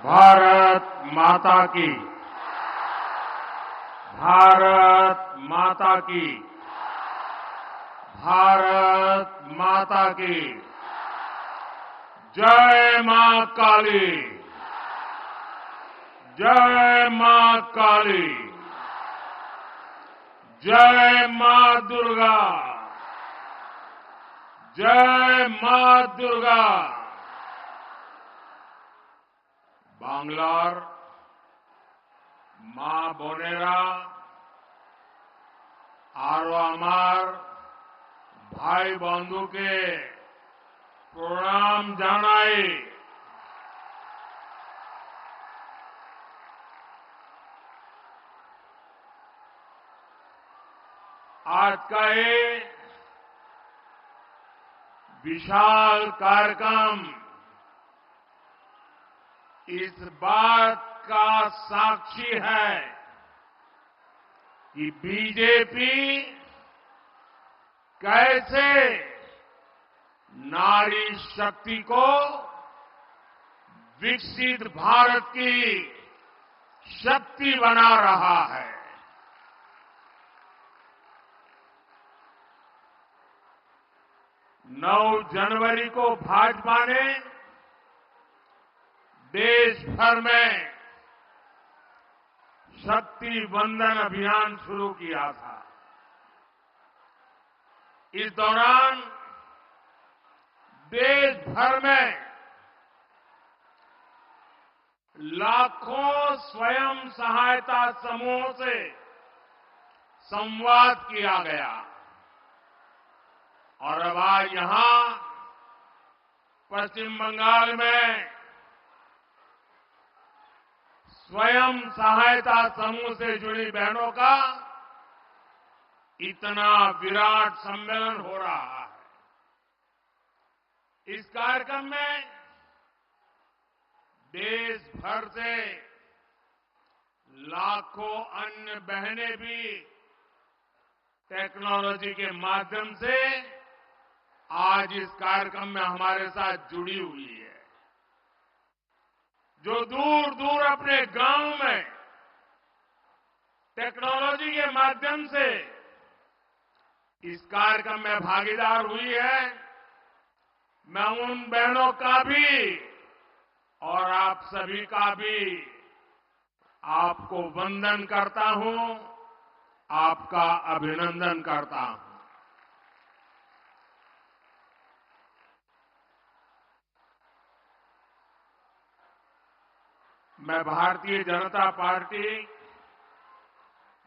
भारत माता की। भारत माता की। भारत माता की। जय मां काली। जय मां काली। जय मां दुर्गा। जय मां दुर्गा। बांग्लार मां बोनेरा आरो आमार भाई बंधु के प्रणाम जानाई। आज का ये विशाल कार्यक्रम इस बात का साक्षी है कि बीजेपी कैसे नारी शक्ति को विकसित भारत की शक्ति बना रहा है। 9 जनवरी को भाजपा ने देश भर में शक्ति वंदन अभियान शुरू किया था। इस दौरान देश भर में लाखों स्वयं सहायता समूहों से संवाद किया गया और अब आज यहां पश्चिम बंगाल में स्वयं सहायता समूह से जुड़ी बहनों का इतना विराट सम्मेलन हो रहा है। इस कार्यक्रम में देश भर से लाखों अन्य बहनें भी टेक्नोलॉजी के माध्यम से आज इस कार्यक्रम में हमारे साथ जुड़ी हुई है। जो दूर दूर अपने गांव में टेक्नोलॉजी के माध्यम से इस कार्यक्रम में भागीदार हुई है, मैं उन बहनों का भी और आप सभी का भी आपको वंदन करता हूं, आपका अभिनंदन करता हूं। मैं भारतीय जनता पार्टी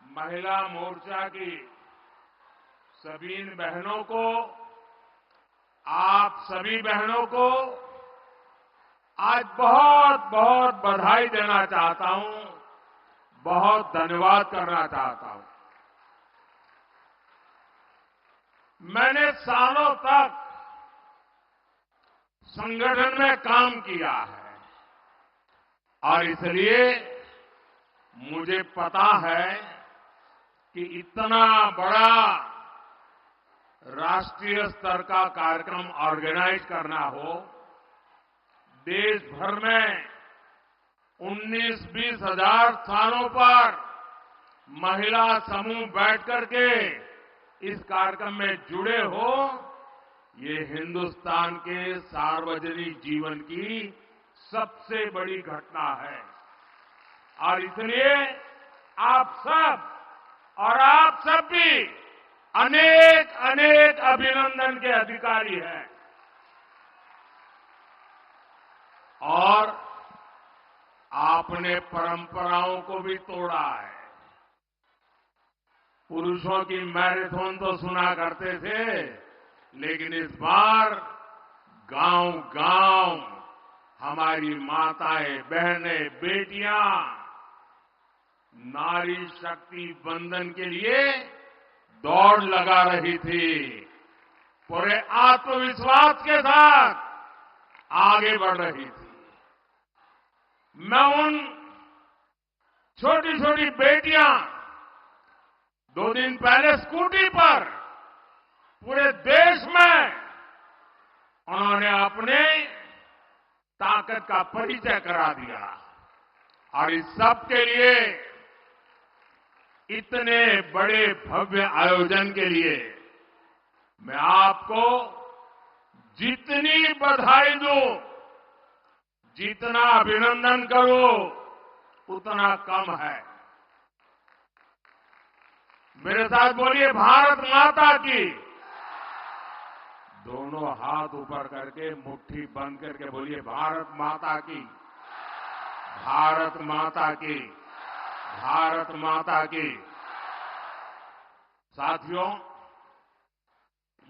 महिला मोर्चा की सभी बहनों को, आप सभी बहनों को आज बहुत बहुत बधाई देना चाहता हूं, बहुत धन्यवाद करना चाहता हूं। मैंने सालों तक संगठन में काम किया है और इसलिए मुझे पता है कि इतना बड़ा राष्ट्रीय स्तर का कार्यक्रम ऑर्गेनाइज करना हो, देश भर में 19-20 हजार स्थानों पर महिला समूह बैठ करके इस कार्यक्रम में जुड़े हो, ये हिंदुस्तान के सार्वजनिक जीवन की सबसे बड़ी घटना है। और इसलिए आप सब और आप सब भी अनेक अनेक अभिनंदन के अधिकारी हैं। और आपने परंपराओं को भी तोड़ा है। पुरुषों की मैराथन तो सुना करते थे, लेकिन इस बार गांव-गांव हमारी माताएं, बहनें, बेटियां नारी शक्ति वंदन के लिए दौड़ लगा रही थी। पूरे आत्मविश्वास के साथ आगे बढ़ रही थी। मैं उन छोटी छोटी बेटियां 2 दिन पहले स्कूटी पर पूरे देश में उन्होंने अपने ताकत का परिचय करा दिया। और इस सब के लिए, इतने बड़े भव्य आयोजन के लिए मैं आपको जितनी बधाई दूं, जितना अभिनंदन करूं, उतना कम है। मेरे साथ बोलिए, भारत माता की। दोनों हाथ ऊपर करके मुट्ठी बंद करके बोलिए, भारत माता की, भारत माता की, भारत माता की। साथियों,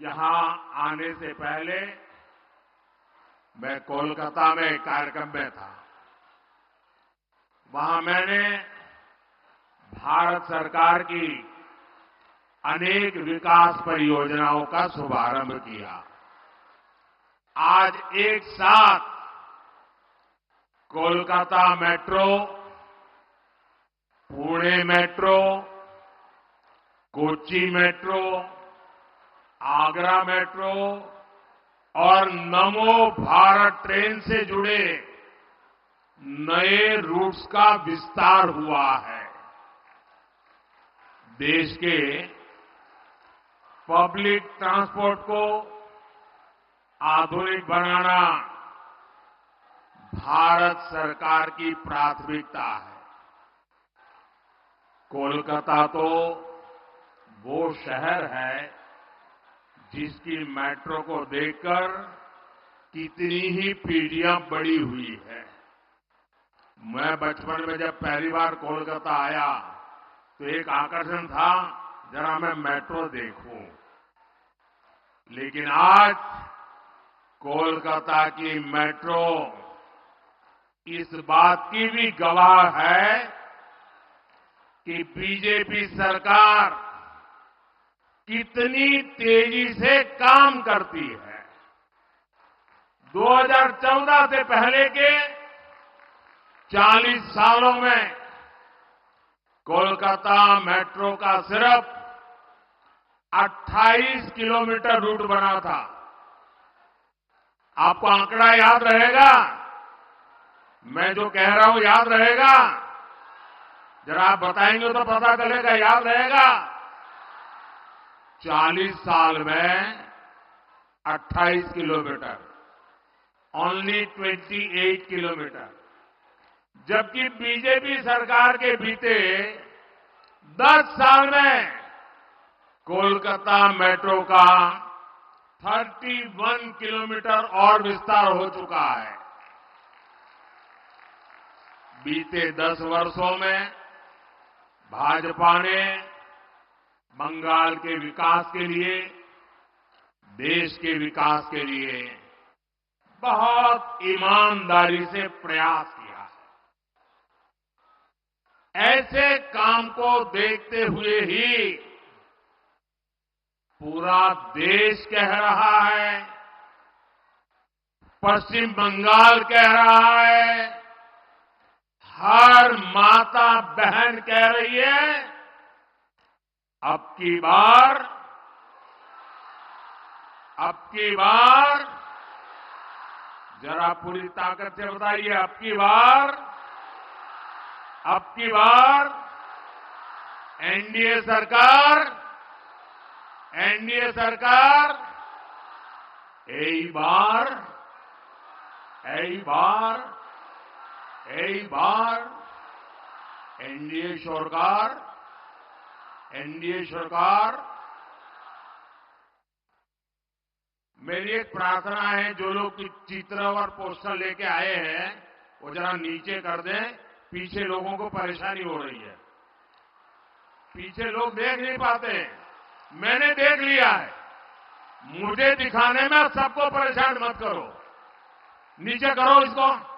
यहां आने से पहले मैं कोलकाता में एक कार्यक्रम में था। वहां मैंने भारत सरकार की अनेक विकास परियोजनाओं का शुभारंभ किया। आज एक साथ Kolkata metro, Pune metro, Kochi metro, Agra metro और नमो भारत ट्रेन से जुड़े नए रूट्स का विस्तार हुआ है। देश के पब्लिक ट्रांसपोर्ट को आधुनिक बनाना भारत सरकार की प्राथमिकता है। कोलकाता तो वो शहर है जिसकी मेट्रो को देखकर कितनी ही पीढ़ियां बड़ी हुई है। मैं बचपन में जब पहली बार कोलकाता आया तो एक आकर्षण था, जरा मैं मेट्रो देखूं। लेकिन आज कोलकाता की मेट्रो इस बात की भी गवाह है कि बीजेपी सरकार कितनी तेजी से काम करती है। 2014 से पहले के 40 सालों में कोलकाता मेट्रो का सिर्फ 28 किलोमीटर रूट बना था। आपको आंकड़ा याद रहेगा? मैं जो कह रहा हूं याद रहेगा? जरा आप बताएंगे तो पता चलेगा, याद रहेगा? 40 साल में 28 किलोमीटर, ओनली 28 किलोमीटर। जबकि बीजेपी सरकार के बीते 10 साल में कोलकाता मेट्रो का 31 किलोमीटर और विस्तार हो चुका है। बीते 10 वर्षों में भाजपा ने बंगाल के विकास के लिए, देश के विकास के लिए बहुत ईमानदारी से प्रयास किया है। ऐसे काम को देखते हुए ही पूरा देश कह रहा है, पश्चिम बंगाल कह रहा है, हर माता बहन कह रही है, अब की बार जरा पूरी ताकत से बताइए, अब की बार एनडीए सरकार, यही बार एनडीए सरकार। मेरी एक प्रार्थना है, जो लोग चित्र और पोस्टर लेके आए हैं वो जरा नीचे कर दें, पीछे लोगों को परेशानी हो रही है। पीछे लोग देख नहीं पाते। मैंने देख लिया है, मुझे दिखाने में सबको परेशान मत करो। नीचे करो इसको।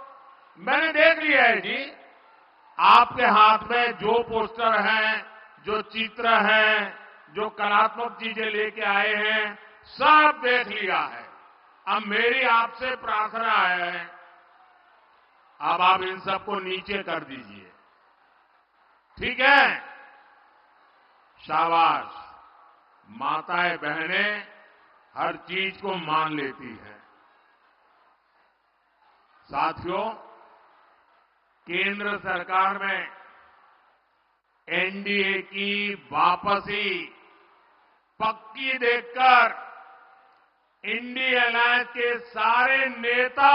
मैंने देख लिया है जी, आपके हाथ में जो पोस्टर हैं, जो चित्र हैं, जो कलात्मक चीजें लेके आए हैं, सब देख लिया है। अब मेरी आपसे प्रार्थना है, अब आप इन सबको नीचे कर दीजिए, ठीक है? शाबाश। माताएं बहनें हर चीज को मान लेती हैं। साथियों, केंद्र सरकार में एनडीए की वापसी पक्की देखकर इंडिया अलायंस के सारे नेता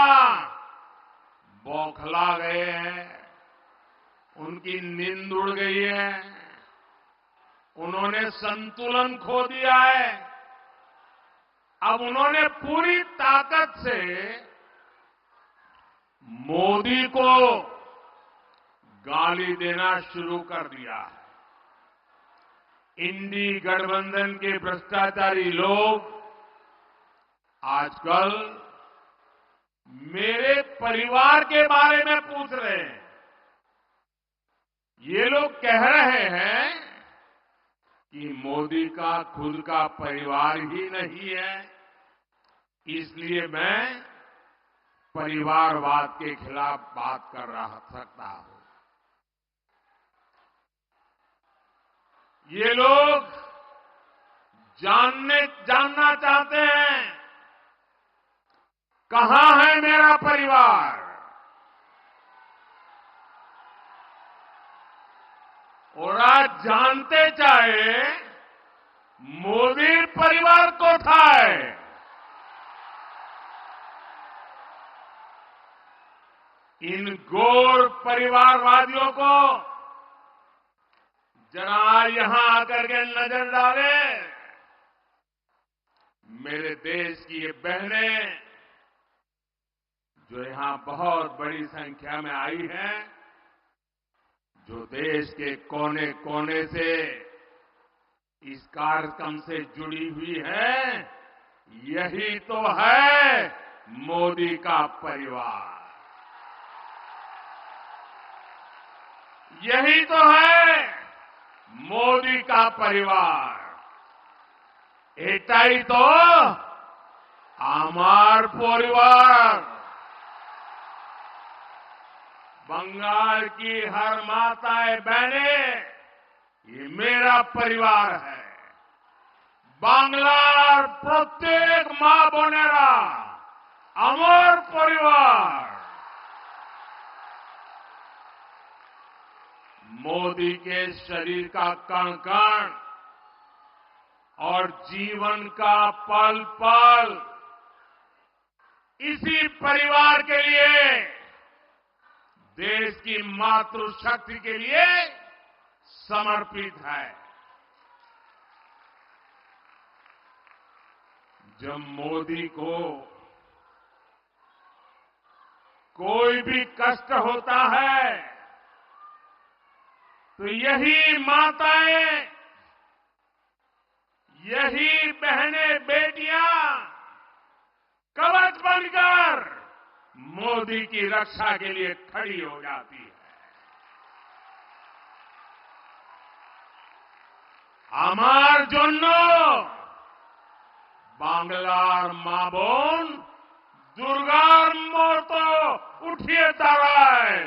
बौखला गए हैं, उनकी नींद उड़ गई है, उन्होंने संतुलन खो दिया है। अब उन्होंने पूरी ताकत से मोदी को गाली देना शुरू कर दिया है। इंडी गठबंधन के भ्रष्टाचारी लोग आजकल मेरे परिवार के बारे में पूछ रहे हैं। ये लोग कह रहे हैं कि मोदी का खुद का परिवार ही नहीं है, इसलिए मैं परिवारवाद के खिलाफ बात कर सकता हूं। ये लोग जानना चाहते हैं कहां है मेरा परिवार, और आज जानते चाहे मोदी परिवार को था। इन घोर परिवारवादियों को जरा यहां आकर के नजर डाले। मेरे देश की ये बहनें जो यहां बहुत बड़ी संख्या में आई हैं, जो देश के कोने कोने से इस कार्यक्रम से जुड़ी हुई है, यही तो है मोदी का परिवार, यही तो है मोदी का परिवार। एटाई तो आमार परिवार। बंगाल की हर माताएं बहनें, ये मेरा परिवार है। बांग्लार प्रत्येक मां बोनेरा আমার परिवार। मोदी के शरीर का कण कण और जीवन का पल पल इसी परिवार के लिए, देश की मातृशक्ति के लिए समर्पित है। जब मोदी को कोई भी कष्ट होता है तो यही माताएं, यही बहनें बेटियां कवच बनकर मोदी की रक्षा के लिए खड़ी हो जाती है। আমার জন্য বাংলার মা বোন দুর্গার মতো উঠিয়ে দাঁড়ায়।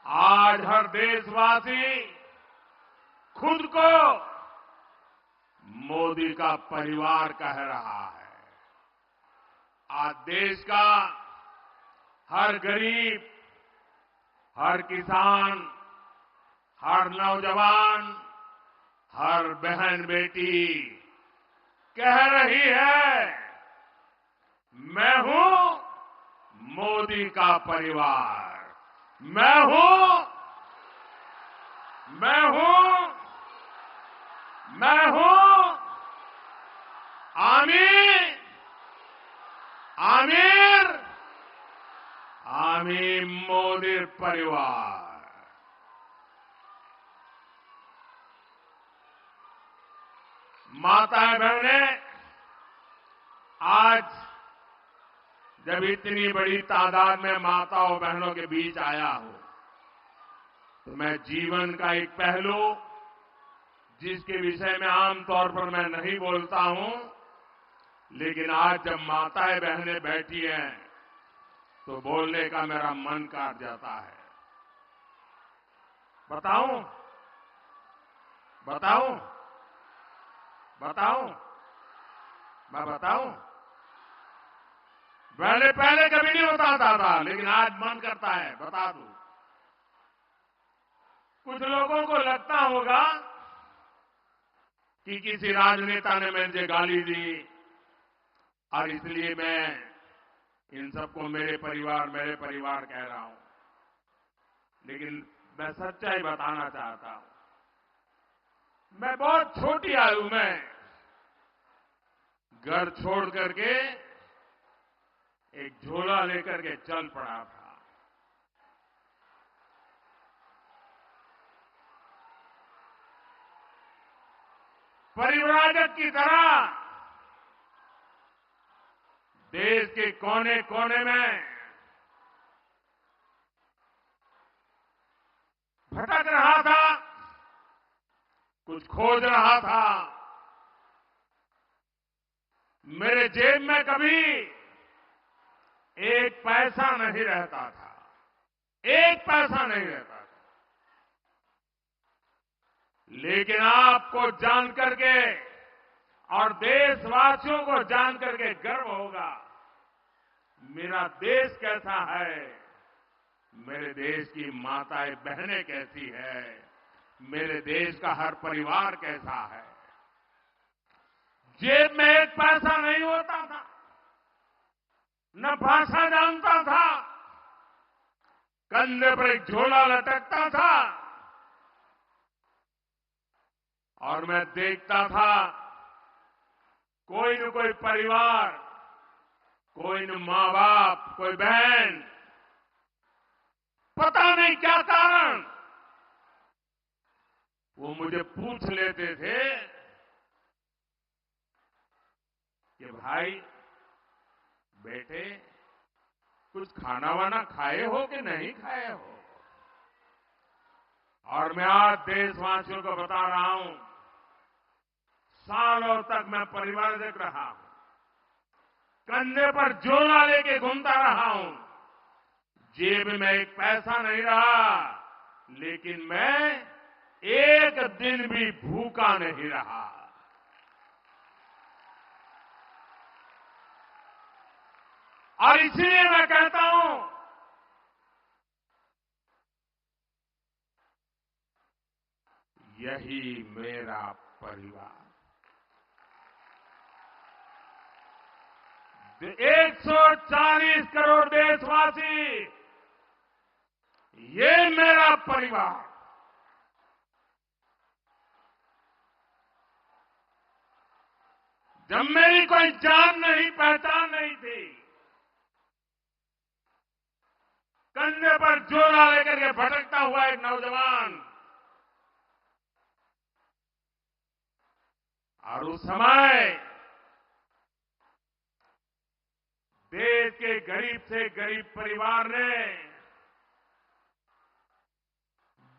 आज हर देशवासी खुद को मोदी का परिवार कह रहा है। आज देश का हर गरीब, हर किसान, हर नौजवान, हर बहन बेटी कह रही है, मैं हूं मोदी का परिवार, मैं हूं, मैं हूं, मैं हूं आमिर, आमिर, आमिर मोदी परिवार। माताएं बहनें, आज जब इतनी बड़ी तादाद में माताओं बहनों के बीच आया हूं, तो मैं जीवन का एक पहलू जिसके विषय में आमतौर पर मैं नहीं बोलता हूं, लेकिन आज जब माताएं बहनें बैठी हैं तो बोलने का मेरा मन काट जाता है। बताऊं, बताऊं, बताऊं, मैं बताऊं? पहले पहले कभी नहीं बताता था, लेकिन आज मन करता है बता दूं। कुछ लोगों को लगता होगा कि किसी राजनेता ने मुझे गाली दी और इसलिए मैं इन सबको मेरे परिवार कह रहा हूं। लेकिन मैं सच्चाई बताना चाहता हूं। मैं बहुत छोटी आयु में घर छोड़ करके एक झोला लेकर के चल पड़ा था। परिव्राजक की तरह देश के कोने कोने में भटक रहा था, कुछ खोज रहा था। मेरे जेब में कभी एक पैसा नहीं रहता था, एक पैसा नहीं रहता था। लेकिन आपको जान करके और देशवासियों को जान करके गर्व होगा, मेरा देश कैसा है, मेरे देश की माताएं बहनें कैसी है, मेरे देश का हर परिवार कैसा है। जेब में एक पैसा नहीं होता था, न भाषा जानता था, कंधे पर एक झोला लटकता था और मैं देखता था कोई न कोई परिवार, कोई न मां बाप, कोई बहन, पता नहीं क्या कारण, वो मुझे पूछ लेते थे कि भाई बेटे कुछ खाना वाना खाए हो कि नहीं खाए हो। और मैं आज देशवासियों को बता रहा हूं, सालों तक मैं परिवारजक रहा हूं, कंधे पर झोला लेके घूमता रहा हूं, जेब में एक पैसा नहीं रहा, लेकिन मैं एक दिन भी भूखा नहीं रहा। और इसलिए मैं कहता हूं, यही मेरा परिवार। 140 करोड़ देशवासी, ये मेरा परिवार। जब मेरी कोई जान नहीं, पहचान नहीं थी, कंधे पर झोला लेकर के भटकता हुआ एक नौजवान, और उस समय देश के गरीब से गरीब परिवार ने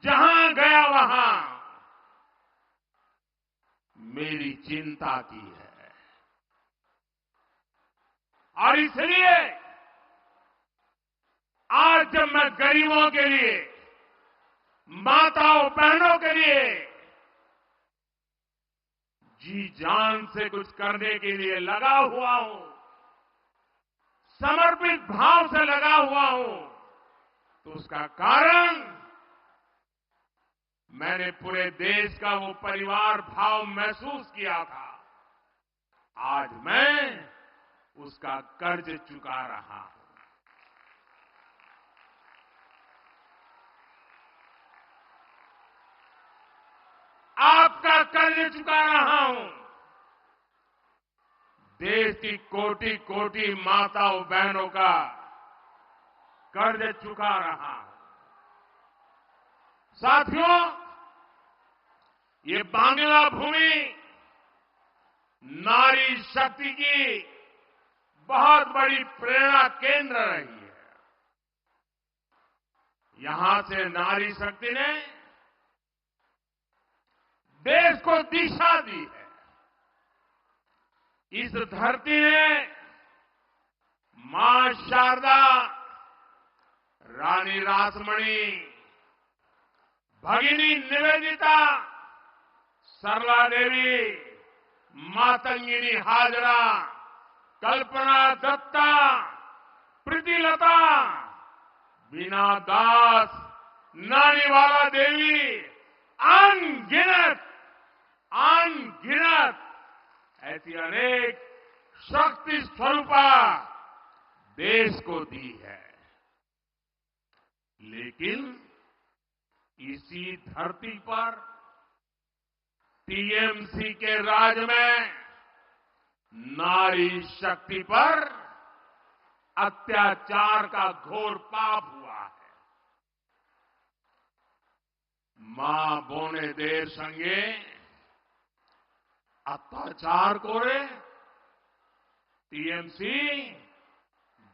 जहां गया वहां मेरी चिंता की है। और इसलिए आज जब मैं गरीबों के लिए, माताओं बहनों के लिए जी जान से कुछ करने के लिए लगा हुआ हूं, समर्पित भाव से लगा हुआ हूं, तो उसका कारण मैंने पूरे देश का वो परिवार भाव महसूस किया था। आज मैं उसका कर्ज चुका रहा हूं। आपका कर्ज चुका रहा हूं। देश की कोटि कोटि माताओं बहनों का कर्ज चुका रहा हूं। साथियों, ये बांग्ला भूमि नारी शक्ति की बहुत बड़ी प्रेरणा केंद्र रही है। यहां से नारी शक्ति ने देश को दिशा दी है। इस धरती ने मां शारदा, रानी रासमणी, भगिनी निवेदिता, सरला देवी, मातंगिनी हाजरा, कल्पना दत्ता, प्रीतिलता, बीना दास, नानीवाला देवी, अनगिनत ऐसी अनेक शक्ति स्वरूपा देश को दी है। लेकिन इसी धरती पर टीएमसी के राज में नारी शक्ति पर अत्याचार का घोर पाप हुआ है। मां बोने देर संगे अत्याचार करे टीएमसी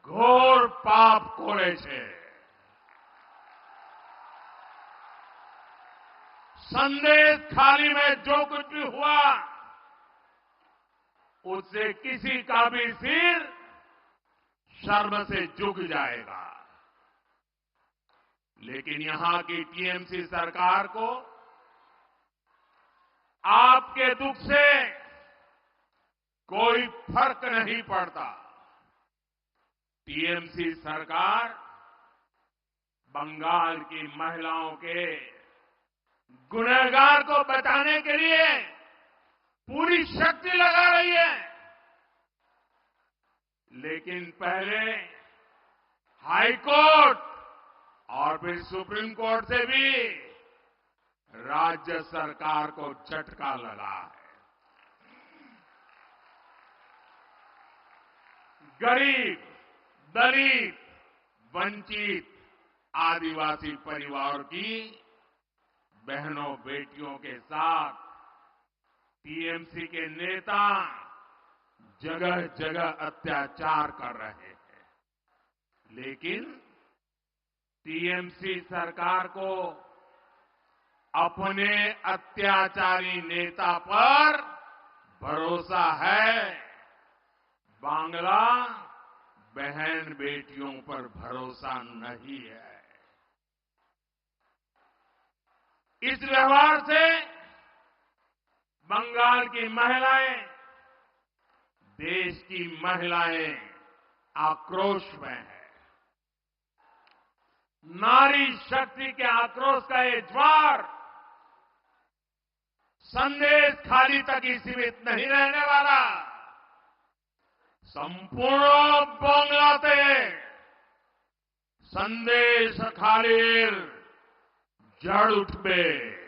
घोर पाप करे छे। संदेश खाली में जो कुछ भी हुआ उससे किसी का भी सिर शर्म से झुक जाएगा। लेकिन यहां की टीएमसी सरकार को आपके दुख से कोई फर्क नहीं पड़ता। टीएमसी सरकार बंगाल की महिलाओं के गुनहगार को बचाने के लिए पूरी शक्ति लगा रही है। लेकिन पहले हाई कोर्ट और फिर सुप्रीम कोर्ट से भी राज्य सरकार को झटका लगा है। गरीब, दलित, वंचित, आदिवासी परिवार की बहनों बेटियों के साथ टीएमसी के नेता जगह जगह अत्याचार कर रहे हैं। लेकिन टीएमसी सरकार को अपने अत्याचारी नेता पर भरोसा है, बांग्ला बहन बेटियों पर भरोसा नहीं है। इस व्यवहार से बंगाल की महिलाएं, देश की महिलाएं आक्रोश में है। नारी शक्ति के आक्रोश का ये ज्वार संदेश खाली तक ही सीमित नहीं रहने वाला। संपूर्ण बांग्लाते संदेश खालीर जड़ उठबे।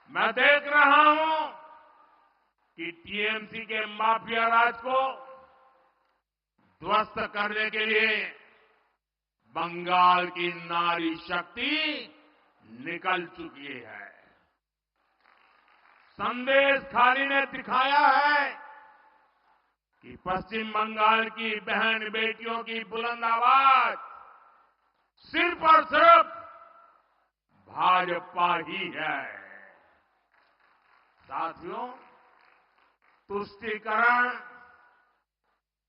मैं देख रहा हूं कि टीएमसी के माफिया राज को ध्वस्त करने के लिए बंगाल की नारी शक्ति निकल चुकी है। संदेश खाली ने दिखाया है कि पश्चिम बंगाल की बहन बेटियों की बुलंद आवाज सिर्फ और सिर्फ भाजपा ही है। साथियों, तुष्टीकरण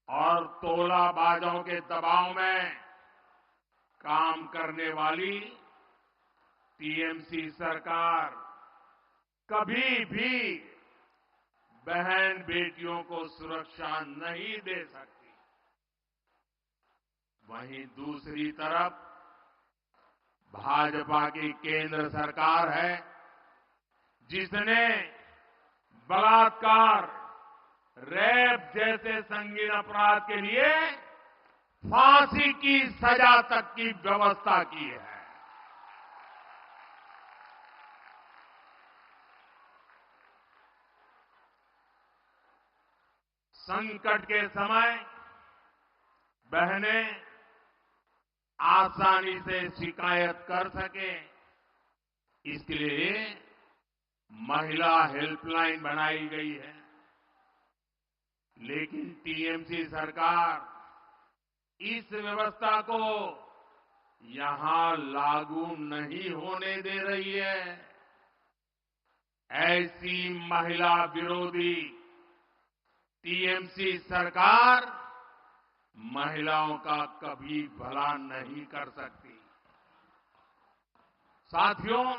और तोलाबाजों के दबाव में काम करने वाली टीएमसी सरकार कभी भी बहन बेटियों को सुरक्षा नहीं दे सकती। वहीं दूसरी तरफ भाजपा की केंद्र सरकार है जिसने बलात्कार, रेप जैसे संगीन अपराध के लिए फांसी की सजा तक की व्यवस्था की है। संकट के समय बहनें आसानी से शिकायत कर सके, इसके लिए महिला हेल्पलाइन बनाई गई है। लेकिन टीएमसी सरकार इस व्यवस्था को यहां लागू नहीं होने दे रही है। ऐसी महिला विरोधी टीएमसी सरकार महिलाओं का कभी भला नहीं कर सकती। साथियों,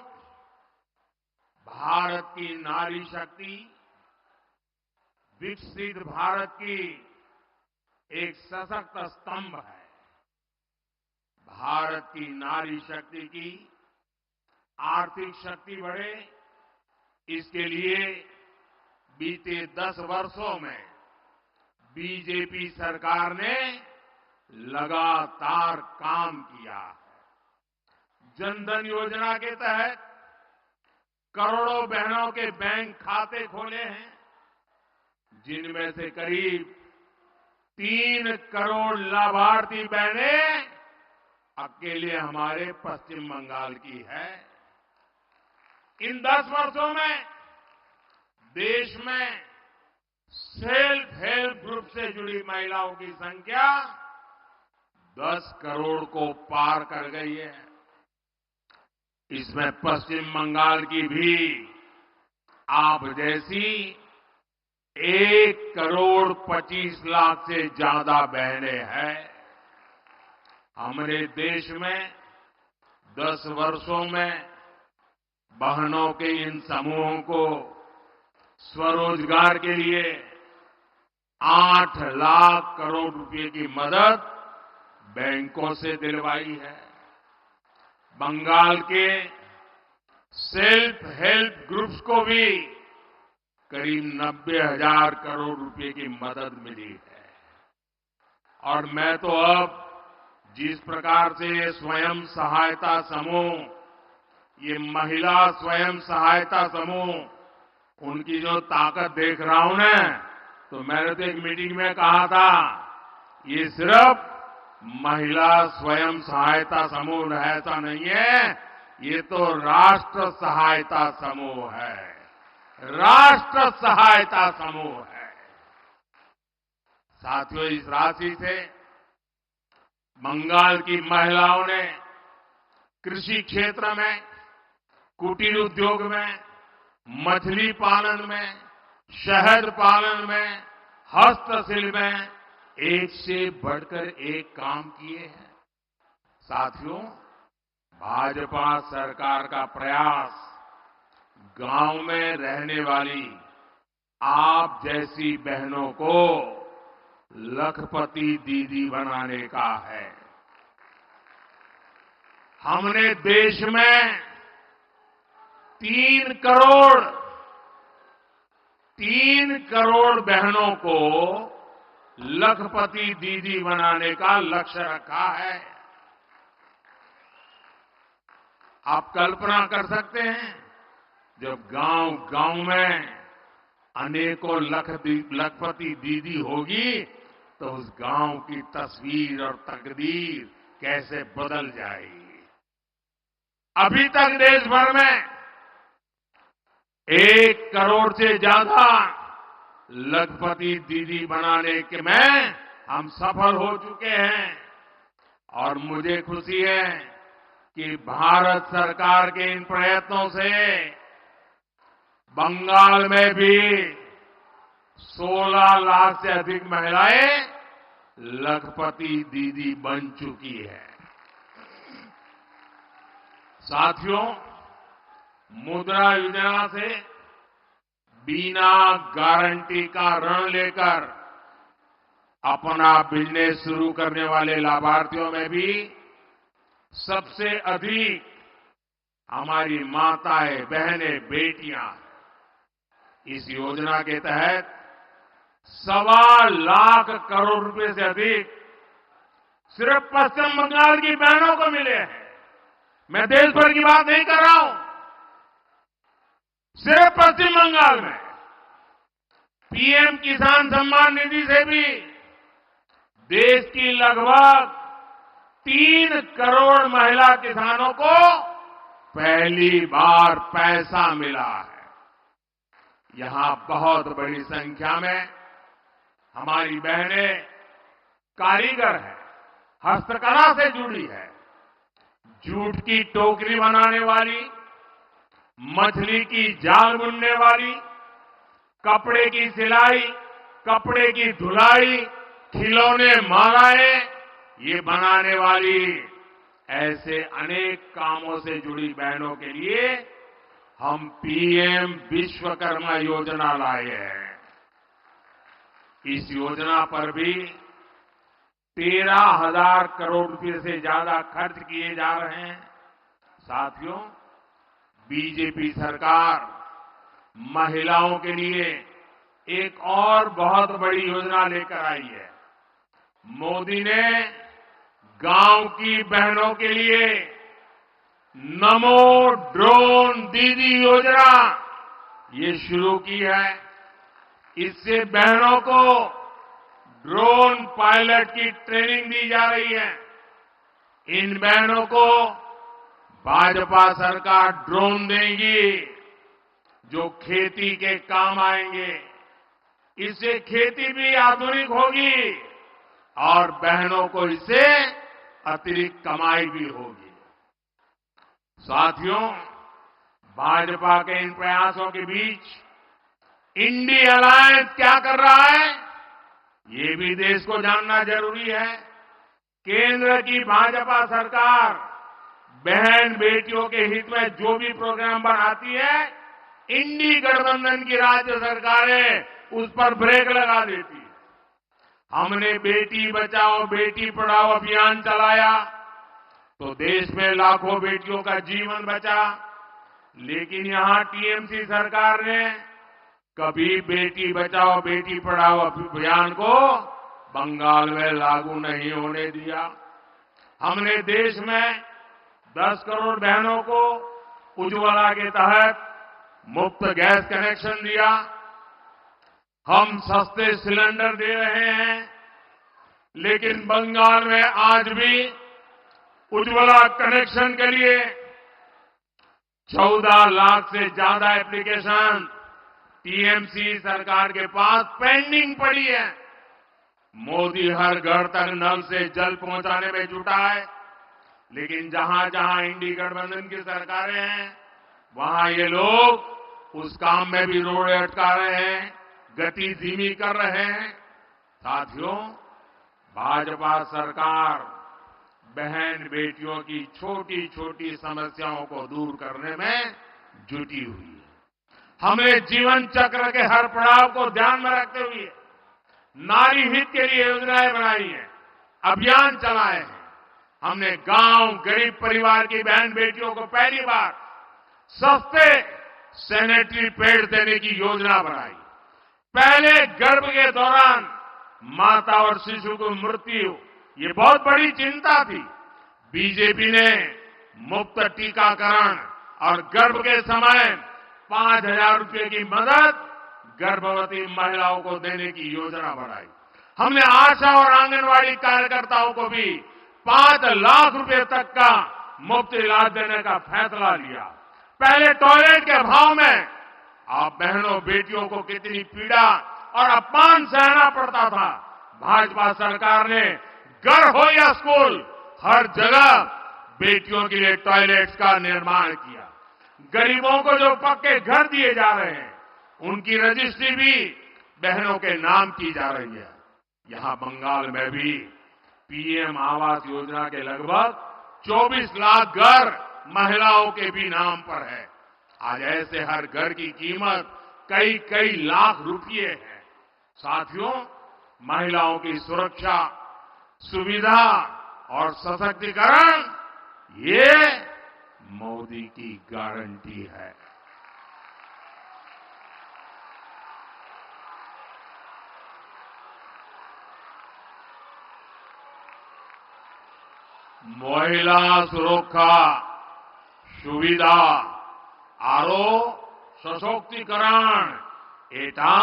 भारत की नारी शक्ति विकसित भारत की एक सशक्त स्तंभ है। भारत की नारी शक्ति की आर्थिक शक्ति बढ़े, इसके लिए बीते 10 वर्षों में बीजेपी सरकार ने लगातार काम किया है। जनधन योजना के तहत करोड़ों बहनों के बैंक खाते खोले हैं, जिनमें से करीब 3 करोड़ लाभार्थी बहनें अकेले हमारे पश्चिम बंगाल की है। इन 10 वर्षों में देश में सेल्फ हेल्प ग्रुप से जुड़ी महिलाओं की संख्या 10 करोड़ को पार कर गई है। इसमें पश्चिम बंगाल की भी आप जैसी 1 करोड़ 25 लाख से ज्यादा बहनें हैं। हमारे देश में 10 वर्षों में बहनों के इन समूहों को स्वरोजगार के लिए 8 लाख करोड़ रुपए की मदद बैंकों से दिलवाई है। बंगाल के सेल्फ हेल्प ग्रुप्स को भी करीब 90,000 करोड़ रुपए की मदद मिली है। और मैं तो अब जिस प्रकार से स्वयं सहायता समूह, ये महिला स्वयं सहायता समूह, उनकी जो ताकत देख रहा हूं ना, तो मैंने तो एक मीटिंग में कहा था, ये सिर्फ महिला स्वयं सहायता समूह ऐसा नहीं है, ये तो राष्ट्र सहायता समूह है। राष्ट्र सहायता समूह है। साथियों, इस राशि से बंगाल की महिलाओं ने कृषि क्षेत्र में, कुटीर उद्योग में, मछली पालन में, शहद पालन में, हस्तशिल्प में एक से बढ़कर एक काम किए हैं। साथियों, भाजपा सरकार का प्रयास गांव में रहने वाली आप जैसी बहनों को लखपति दीदी बनाने का है। हमने देश में 3 करोड़ बहनों को लखपति दीदी बनाने का लक्ष्य रखा है। आप कल्पना कर सकते हैं, जब गांव में अनेकों लखपति दीदी होगी तो उस गांव की तस्वीर और तकदीर कैसे बदल जाएगी। अभी तक देश भर में 1 करोड़ से ज्यादा लखपति दीदी बनाने के में हम सफल हो चुके हैं। और मुझे खुशी है कि भारत सरकार के इन प्रयत्नों से बंगाल में भी 16 लाख से अधिक महिलाएं लखपति दीदी बन चुकी है। साथियों, मुद्रा योजना से बिना गारंटी का ऋण लेकर अपना बिजनेस शुरू करने वाले लाभार्थियों में भी सबसे अधिक हमारी माताएं, बहनें, बेटियां। इस योजना के तहत 1.25 लाख करोड़ रुपए से अधिक सिर्फ पश्चिम बंगाल की बहनों को मिले हैं। मैं देश भर की बात नहीं कर रहा हूं, सिर्फ पश्चिम बंगाल में पीएम किसान सम्मान निधि से भी देश की लगभग 3 करोड़ महिला किसानों को पहली बार पैसा मिला है। यहां बहुत बड़ी संख्या में हमारी बहनें कारीगर हैं, हस्तकला से जुड़ी है। जूट की टोकरी बनाने वाली, मछली की जाल बुनने वाली, कपड़े की सिलाई, कपड़े की धुलाई, खिलौने, मालाएं ये बनाने वाली, ऐसे अनेक कामों से जुड़ी बहनों के लिए हम पीएम विश्वकर्मा योजना लाए हैं। इस योजना पर भी 13,000 करोड़ रुपए से ज्यादा खर्च किए जा रहे हैं। साथियों, बीजेपी सरकार महिलाओं के लिए एक और बहुत बड़ी योजना लेकर आई है। मोदी ने गांव की बहनों के लिए नमो ड्रोन दीदी योजना ये शुरू की है। इससे बहनों को ड्रोन पायलट की ट्रेनिंग दी जा रही है। इन बहनों को भाजपा सरकार ड्रोन देगी जो खेती के काम आएंगे। इससे खेती भी आधुनिक होगी और बहनों को इससे अतिरिक्त कमाई भी होगी। साथियों, भाजपा के इन प्रयासों के बीच इंडी अलायंस क्या कर रहा है, ये भी देश को जानना जरूरी है। केंद्र की भाजपा सरकार बहन बेटियों के हित में जो भी प्रोग्राम बनाती है, इंडी गठबंधन की राज्य सरकारें उस पर ब्रेक लगा देती है। हमने बेटी बचाओ बेटी पढ़ाओ अभियान चलाया तो देश में लाखों बेटियों का जीवन बचा। लेकिन यहां टीएमसी सरकार ने कभी बेटी बचाओ बेटी पढ़ाओ अभियान को बंगाल में लागू नहीं होने दिया। हमने देश में 10 करोड़ बहनों को उज्ज्वला के तहत मुफ्त गैस कनेक्शन दिया। हम सस्ते सिलेंडर दे रहे हैं, लेकिन बंगाल में आज भी उज्ज्वला कनेक्शन के लिए 14 लाख से ज्यादा एप्लीकेशन टीएमसी सरकार के पास पेंडिंग पड़ी है। मोदी हर घर तक नल से जल पहुंचाने में जुटा है, लेकिन जहां जहां इंडी गठबंधन की सरकारें हैं वहां ये लोग उस काम में भी रोड़े अटका रहे हैं, गति धीमी कर रहे हैं। साथियों, भाजपा सरकार बहन बेटियों की छोटी छोटी समस्याओं को दूर करने में जुटी हुई है। हमने जीवन चक्र के हर पड़ाव को ध्यान में रखते हुए नारी हित के लिए योजनाएं बनाई हैं, अभियान चलाए हैं। हमने गांव गरीब परिवार की बहन बेटियों को पहली बार सस्ते सैनिटरी पैड देने की योजना बनाई। पहले गर्भ के दौरान माता और शिशु की मृत्यु ये बहुत बड़ी चिंता थी। बीजेपी ने मुफ्त टीकाकरण और गर्भ के समय 5,000 रुपए की मदद गर्भवती महिलाओं को देने की योजना बनाई। हमने आशा और आंगनवाड़ी कार्यकर्ताओं को भी 5 लाख रुपए तक का मुफ्त इलाज देने का फैसला लिया। पहले टॉयलेट के अभाव में आप बहनों बेटियों को कितनी पीड़ा और अपमान सहना पड़ता था। भाजपा सरकार ने घर हो या स्कूल हर जगह बेटियों के लिए टॉयलेट्स का निर्माण किया। गरीबों को जो पक्के घर दिए जा रहे हैं उनकी रजिस्ट्री भी बहनों के नाम की जा रही है। यहां बंगाल में भी पीएम आवास योजना के लगभग 24 लाख घर महिलाओं के भी नाम पर है। आज ऐसे हर घर की कीमत कई कई लाख रुपए है। साथियों, महिलाओं की सुरक्षा, सुविधा और सशक्तिकरण ये मोदी की गारंटी है। महिला सुरक्षा सुविधा आरो सशक्तिकरण एटा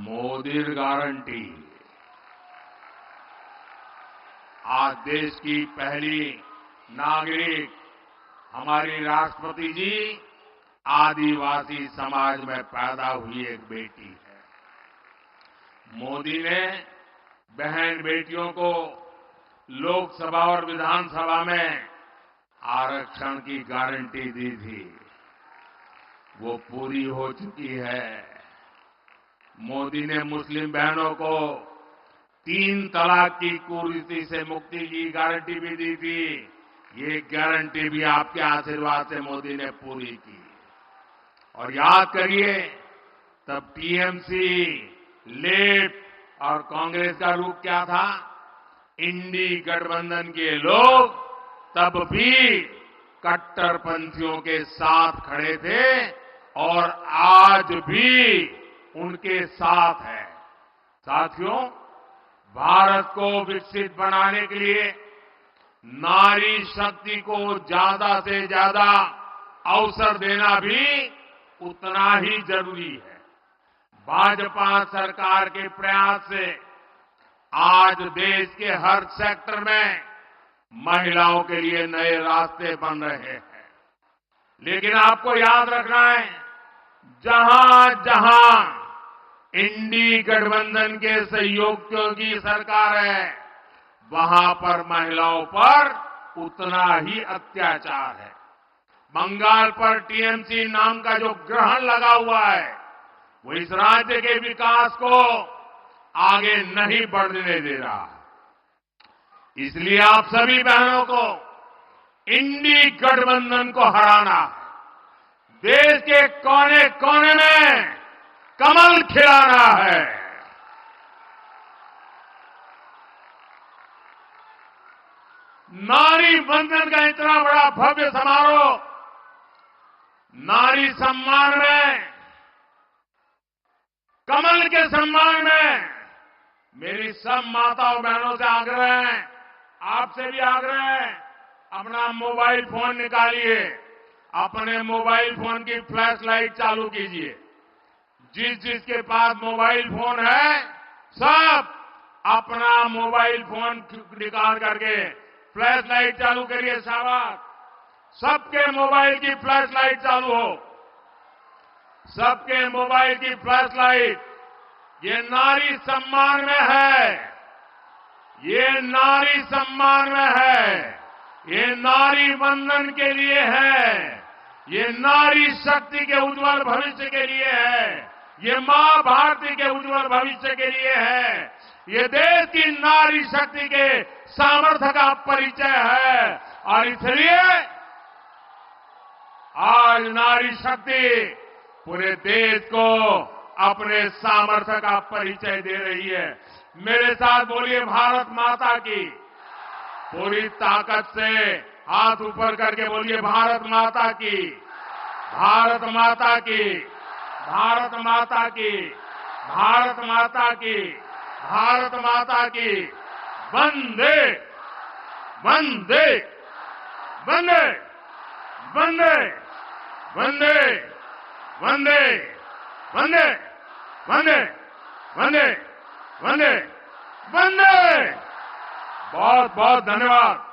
मोदीर गारंटी। आज देश की पहली नागरिक हमारी राष्ट्रपति जी आदिवासी समाज में पैदा हुई एक बेटी है। मोदी ने बहन बेटियों को लोकसभा और विधानसभा में आरक्षण की गारंटी दी थी, वो पूरी हो चुकी है। मोदी ने मुस्लिम बहनों को 3 तलाक की कुरीति से मुक्ति की गारंटी भी दी थी। ये गारंटी भी आपके आशीर्वाद से मोदी ने पूरी की। और याद करिए, तब टीएमसी, लेफ्ट और कांग्रेस का रूप क्या था? इंडी गठबंधन के लोग तब भी कट्टरपंथियों के साथ खड़े थे और आज भी उनके साथ है। साथियों, भारत को विकसित बनाने के लिए नारी शक्ति को ज्यादा से ज्यादा अवसर देना भी उतना ही जरूरी है। भाजपा सरकार के प्रयास से आज देश के हर सेक्टर में महिलाओं के लिए नए रास्ते बन रहे हैं। लेकिन आपको याद रखना है, जहां जहां इंडी गठबंधन के सहयोगियों की सरकार है, वहां पर महिलाओं पर उतना ही अत्याचार है। बंगाल पर टीएमसी नाम का जो ग्रहण लगा हुआ है, वो इस राज्य के विकास को आगे नहीं बढ़ने दे रहा है। इसलिए आप सभी बहनों को इंडी गठबंधन को हराना है। देश के कोने कोने में कमल खिलाना है। नारी बंधन का इतना बड़ा भव्य समारोह, नारी सम्मान में, कमल के सम्मान में मेरी सब माताओं बहनों से आग्रह है, आपसे भी आग्रह है, अपना मोबाइल फोन निकालिए, अपने मोबाइल फोन की फ्लैश लाइट चालू कीजिए। जिसके पास मोबाइल फोन है, सब अपना मोबाइल फोन निकाल करके फ्लैश लाइट चालू करिए। शाबाश, सबके मोबाइल की फ्लैश लाइट चालू हो, सबके मोबाइल की फ्लैश लाइट। ये नारी सम्मान में है, ये नारी सम्मान में है, ये नारी वंदन के लिए है, ये नारी शक्ति के उज्जवल भविष्य के लिए है, ये मां भारती के उज्जवल भविष्य के लिए है, ये देश की नारी शक्ति के सामर्थ्य का परिचय है। और इसलिए आज नारी शक्ति पूरे देश को अपने सामर्थ्य का परिचय दे रही है। मेरे साथ बोलिए भारत माता की। पूरी ताकत से हाथ ऊपर करके बोलिए भारत माता की, भारत माता की, भारत माता की, भारत माता की, भारत माता की। वंदे वंदे वंदे वंदे वंदे वंदे वंदे वंदे वंदे वंदे वंदे। बहुत बहुत धन्यवाद।